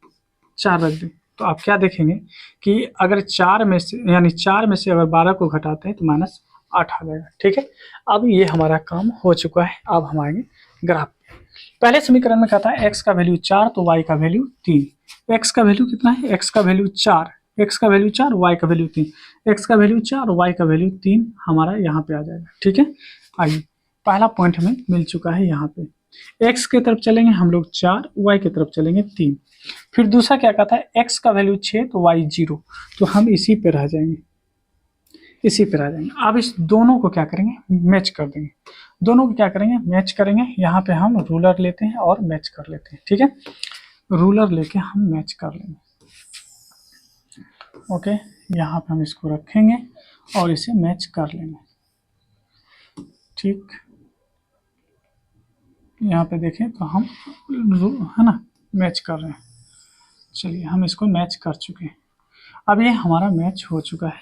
Speaker 1: 4 रख दें, तो आप क्या देखेंगे कि अगर 4 में से, यानी 4 में से अगर 12 को घटाते हैं तो -8 आ जाएगा। ठीक है, अब ये हमारा काम हो चुका है। अब हम आएंगे ग्राफ। पहले समीकरण में क्या था, x का वैल्यू 4 तो y का वैल्यू 3। x का वैल्यू कितना है, x का वैल्यू 4, x का वैल्यू 4, y का वैल्यू 3, x का वैल्यू 4 y का वैल्यू 3 हमारा यहाँ पे आ जाएगा। ठीक है, आइए, पहला पॉइंट हमें मिल चुका है। यहाँ पे x की तरफ चलेंगे हम लोग 4, y की तरफ चलेंगे 3। फिर दूसरा क्या कहता है, x का वैल्यू 6 तो y 0, तो हम इसी पे रह जाएंगे, इसी पे रह जाएंगे। अब इस दोनों को क्या करेंगे, मैच कर देंगे, दोनों को क्या करेंगे, मैच करेंगे। यहाँ पे हम रूलर लेते हैं और मैच कर लेते हैं। ठीक है, रूलर लेके हम मैच कर लेंगे। ओके, यहाँ पे हम इसको रखेंगे और इसे मैच कर लेंगे। ठीक, यहाँ पे देखें तो हम है ना मैच कर रहे हैं। चलिए, हम इसको मैच कर चुके हैं। अब ये हमारा मैच हो चुका है।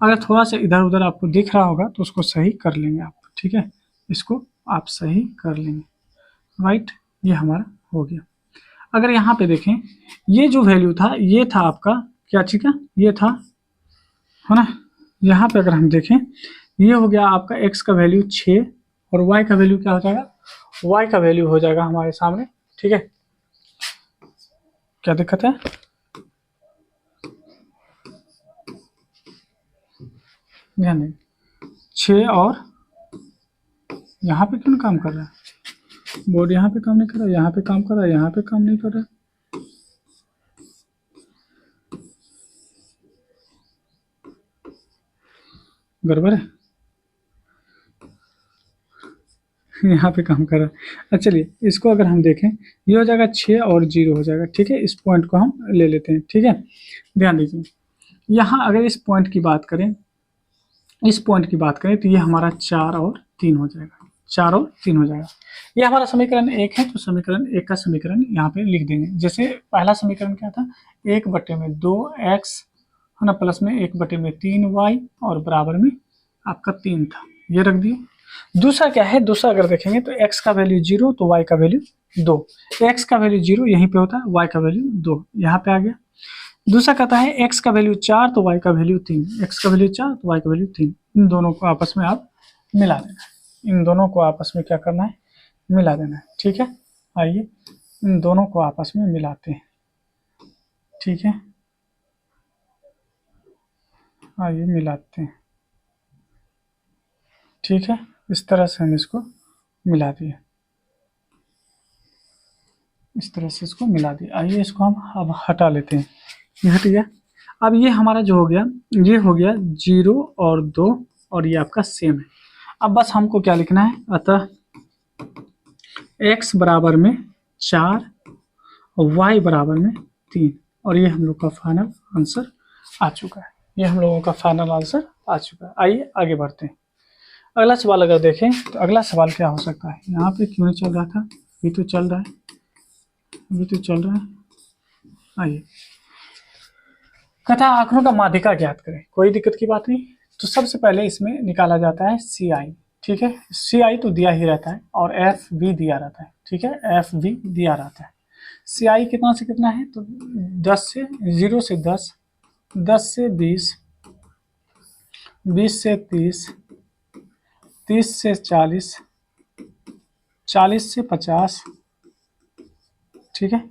Speaker 1: अगर थोड़ा सा इधर उधर आपको दिख रहा होगा तो उसको सही कर लेंगे आप। ठीक है, इसको आप सही कर लेंगे। राइट, ये हमारा हो गया। अगर यहाँ पे देखें, ये जो वैल्यू था ये था आपका क्या, ठीक है, ये था, है ना। यहाँ पे अगर हम देखें, ये हो गया आपका x का वैल्यू 6 और y का वैल्यू क्या हो जाएगा, y का वैल्यू हो जाएगा हमारे सामने। ठीक है, क्या दिक्कत है, ध्यान दें, 6 और यहाँ पे क्यों काम कर रहा है, बोर्ड यहाँ पे काम नहीं कर रहा, यहाँ पे काम कर रहा है, यहाँ पे काम नहीं कर रहा है। गड़बड़ है, यहाँ पे काम कर रहा है। अच्छा चलिए, इसको अगर हम देखें, ये हो जाएगा 6 और 0 हो जाएगा। ठीक है, इस पॉइंट को हम ले लेते हैं। ठीक है, ध्यान दीजिए, यहाँ अगर इस पॉइंट की बात करें, इस पॉइंट की बात करें तो ये हमारा 4 और 3 हो जाएगा, 4 और 3 हो जाएगा। ये हमारा समीकरण 1 है, तो समीकरण 1 का समीकरण यहाँ पे लिख देंगे। जैसे पहला समीकरण क्या था, 1/2x है ना, प्लस में 1/3y और बराबर में आपका 3 था, ये रख दिए। दूसरा क्या है, दूसरा अगर देखेंगे तो x का वैल्यू 0 तो y का वैल्यू 2, x का वैल्यू 0 यहीं पे होता है, y का वैल्यू 2 यहाँ पे आ गया। दूसरा कहता है x का वैल्यू 4 तो y का वैल्यू 3, x का वैल्यू 4 तो y का वैल्यू 3। इन दोनों को आपस में आप मिला देना है, इन दोनों को आपस में क्या करना है, मिला देना है। ठीक है, आइए इन दोनों को आपस में मिलाते हैं। ठीक है, आइए मिलाते हैं। ठीक है, इस तरह से हम इसको मिला दिए, इस तरह से इसको मिला दिया। आइए इसको हम अब हटा लेते हैं, ये हट गया। अब ये हमारा जो हो गया, ये हो गया 0 और 2 और ये आपका सेम है। अब बस हमको क्या लिखना है, अतः x बराबर में 4 और y बराबर में 3, और ये हम लोग का फाइनल आंसर आ चुका है, ये हम लोगों का फाइनल आंसर आ चुका है। आइए आगे बढ़ते हैं। अगला सवाल अगर देखें तो अगला सवाल क्या हो सकता है, यहाँ पे क्यों नहीं चल रहा था, अभी तो चल रहा है, अभी तो चल रहा है। आइए, कथा आंकड़ों का माध्यिका ज्ञात करें। कोई दिक्कत की बात नहीं। तो सबसे पहले इसमें निकाला जाता है CI। ठीक है, CI तो दिया ही रहता है और F भी दिया रहता है। ठीक है, F भी दिया रहता है। CI कितना से कितना है, तो 10 से 0 से 10, 10 से 20, 20 से 30, 30 से 40, 40 से 50, ठीक है,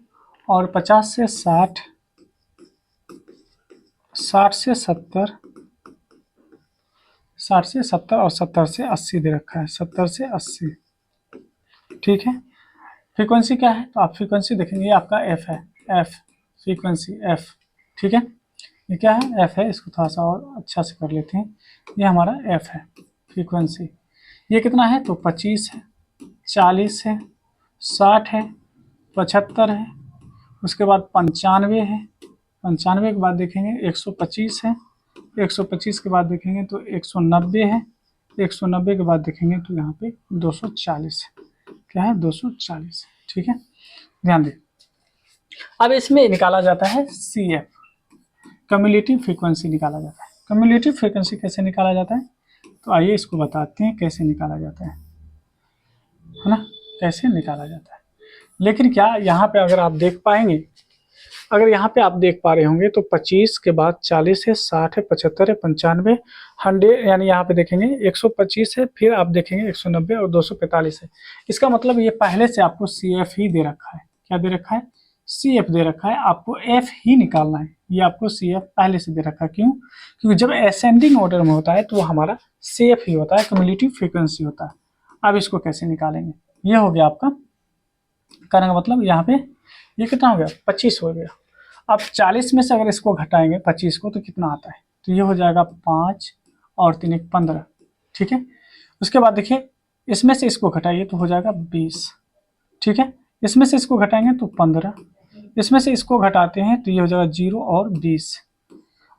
Speaker 1: और 50 से 60, 60 से 70, 60 से 70 और 70 से 80 दे रखा है, 70 से 80। ठीक है, फ्रीक्वेंसी क्या है, तो आप फ्रीक्वेंसी देखेंगे, ये आपका F है, F फ्रीक्वेंसी F। ठीक है, ये क्या है, F है। इसको थोड़ा सा और अच्छा से कर लेते हैं, ये हमारा F है फ्रीक्वेंसी। ये कितना है, तो 25 है, 40 है, 60 है, 75 है, उसके बाद 95 है, 95 के बाद देखेंगे 125 है, 125 के बाद देखेंगे तो 190 है, 190 के बाद देखेंगे तो यहाँ पे 240 है, क्या है, 240। ठीक है, ध्यान दें। अब इसमें निकाला जाता है CF, कम्युलेटिव फ्रीक्वेंसी निकाला जाता है। कम्युलेटिव फ्रीक्वेंसी कैसे निकाला जाता है, तो आइए इसको बताते हैं कैसे निकाला जाता है ना, कैसे निकाला जाता है। लेकिन क्या यहाँ पे अगर आप देख पाएंगे, अगर यहाँ पे आप देख पा रहे होंगे तो 25 के बाद 40 है, 60 है, 75 है, 95, 100, यानी यहाँ पे देखेंगे 125 है, फिर आप देखेंगे 190 और 245 है। इसका मतलब ये पहले से आपको CF ही दे रखा है। क्या दे रखा है, CF दे रखा है, आपको F ही निकालना है। ये आपको CF पहले से दे रखा है। क्यों, क्योंकि जब असेंडिंग ऑर्डर में होता है तो वो हमारा CF ही होता है, कम्युलेटिव फ्रीक्वेंसी होता है। अब इसको कैसे निकालेंगे, ये हो गया आपका, कहने का मतलब यहाँ पे ये कितना हो गया, 25 हो गया। अब 40 में से अगर इसको घटाएंगे 25 को तो कितना आता है, तो ये हो जाएगा 5 और 3 15। ठीक है, उसके बाद देखिए इसमें से इसको घटाइए तो हो जाएगा 20। ठीक है, इसमें से इसको घटाएंगे तो 15, इसमें से इसको घटाते हैं तो ये हो जाएगा 0 और 20।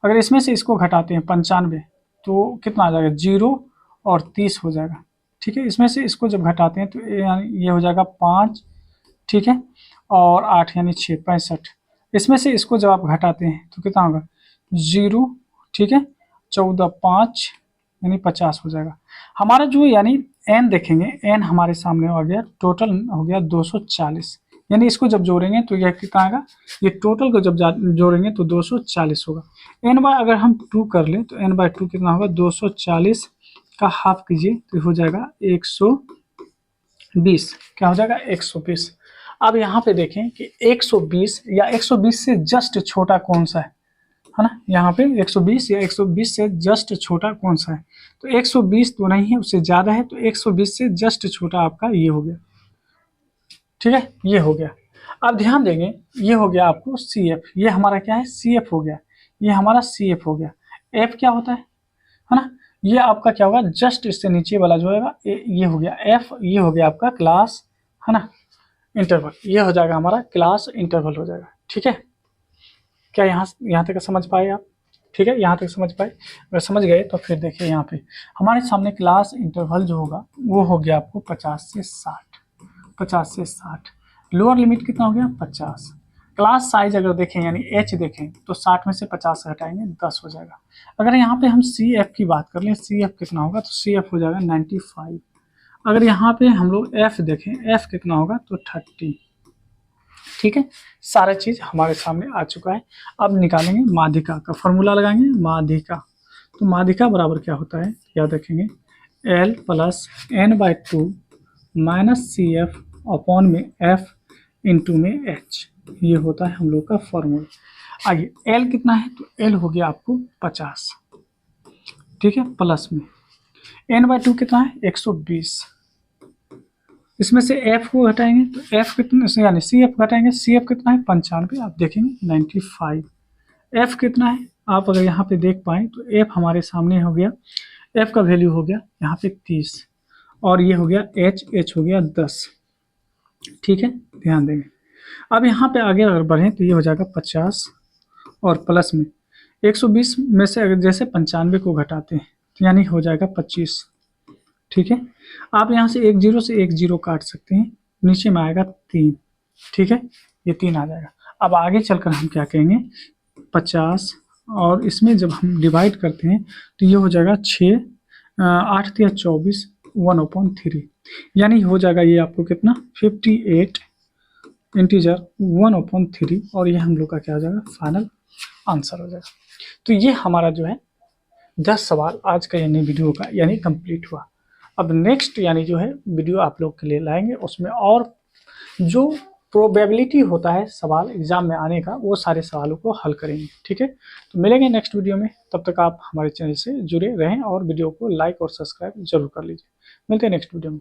Speaker 1: अगर इसमें से इसको घटाते हैं 95 तो कितना आ जाएगा, 0 और 30 हो जाएगा। ठीक है, इसमें से इसको जब घटाते हैं तो ये हो जाएगा 5, ठीक है, और 8 यानी 6, 65। इसमें से इसको जब आप घटाते हैं तो कितना होगा, 0, ठीक है, 14, 5 यानी 50 हो जाएगा हमारा जो, यानी n देखेंगे, n हमारे सामने आ गया, टोटल हो गया 240। यानी इसको जब जोड़ेंगे तो यह कितना आएगा, ये टोटल को जब जोड़ेंगे तो 240 होगा। n बाय अगर हम 2 कर लें तो n बाय 2 कितना होगा, 240 का हाफ कीजिए तो हो जाएगा 120। क्या हो जाएगा, 120। अब यहाँ पे देखें कि 120 या 120 से जस्ट छोटा कौन सा है ना, यहाँ पे 120 या 120 से जस्ट छोटा कौन सा है, तो 120 तो नहीं है, उससे ज़्यादा है, तो 120 से जस्ट छोटा आपका ये हो गया। ठीक है, ये हो गया। अब ध्यान देंगे, ये हो गया आपको CF, ये हमारा क्या है, CF हो गया, ये हमारा CF हो गया। F क्या होता है ना, ये आपका क्या होगा, जस्ट इससे नीचे वाला जो है ये हो गया F, ये हो गया आपका क्लास, है ना, इंटरवल, ये हो जाएगा हमारा क्लास इंटरवल हो जाएगा। ठीक है, क्या यहाँ तक समझ पाए आप, ठीक है, यहाँ तक समझ पाए। अगर समझ गए तो फिर देखिए यहाँ पे हमारे सामने क्लास इंटरवल जो होगा वो हो गया आपको 50 से 60, 50 से 60। लोअर लिमिट कितना हो गया, 50। क्लास साइज अगर देखें यानी H देखें तो 60 में से 50 हटाएंगे 10 हो जाएगा। अगर यहाँ पे हम CF की बात कर लें, CF कितना होगा, तो CF हो जाएगा 95। अगर यहाँ पे हम लोग f देखें, f कितना होगा तो 30। ठीक है, सारा चीज हमारे सामने आ चुका है। अब निकालेंगे माध्यिका का फॉर्मूला, लगाएंगे माध्यिका। तो माध्यिका बराबर क्या होता है, याद रखेंगे L plus n/2 minus c f upon में f इंटू में h, ये होता है हम लोग का फॉर्मूला। आइए L कितना है, तो L हो गया आपको 50, ठीक है, प्लस में n/2 कितना है 120, इसमें से f को घटाएंगे तो f कितना से, यानी सी एफ घटाएंगे, सी एफ कितना है 95, आप देखेंगे 95। f कितना है, आप अगर यहाँ पे देख पाएँ तो f हमारे सामने हो गया, f का वैल्यू हो गया यहाँ पे 30, और ये हो गया h हो गया 10। ठीक है, ध्यान देंगे। अब यहाँ पे आगे अगर बढ़ें तो ये हो जाएगा 50 और प्लस में 120 में से अगर जैसे 95 को घटाते हैं तो यानी हो जाएगा 25। ठीक है, आप यहाँ से एक जीरो काट सकते हैं, नीचे में आएगा 3। ठीक है, ये 3 आ जाएगा। अब आगे चलकर हम क्या कहेंगे, 50 और इसमें जब हम डिवाइड करते हैं तो ये हो जाएगा 6, 8 या 24 1/3, यानी हो जाएगा ये आपको कितना 58 इंटीजर 1/3, और ये हम लोग का क्या हो जाएगा फाइनल आंसर हो जाएगा। तो ये हमारा जो है 10 सवाल आज का यानी वीडियो का यानी कंप्लीट हुआ। अब नेक्स्ट यानी जो है वीडियो आप लोग के लिए लाएंगे, उसमें और जो प्रोबेबिलिटी होता है सवाल एग्जाम में आने का, वो सारे सवालों को हल करेंगे। ठीक है, तो मिलेंगे नेक्स्ट वीडियो में, तब तक आप हमारे चैनल से जुड़े रहें और वीडियो को लाइक और सब्सक्राइब जरूर कर लीजिए। मिलते हैं नेक्स्ट वीडियो में।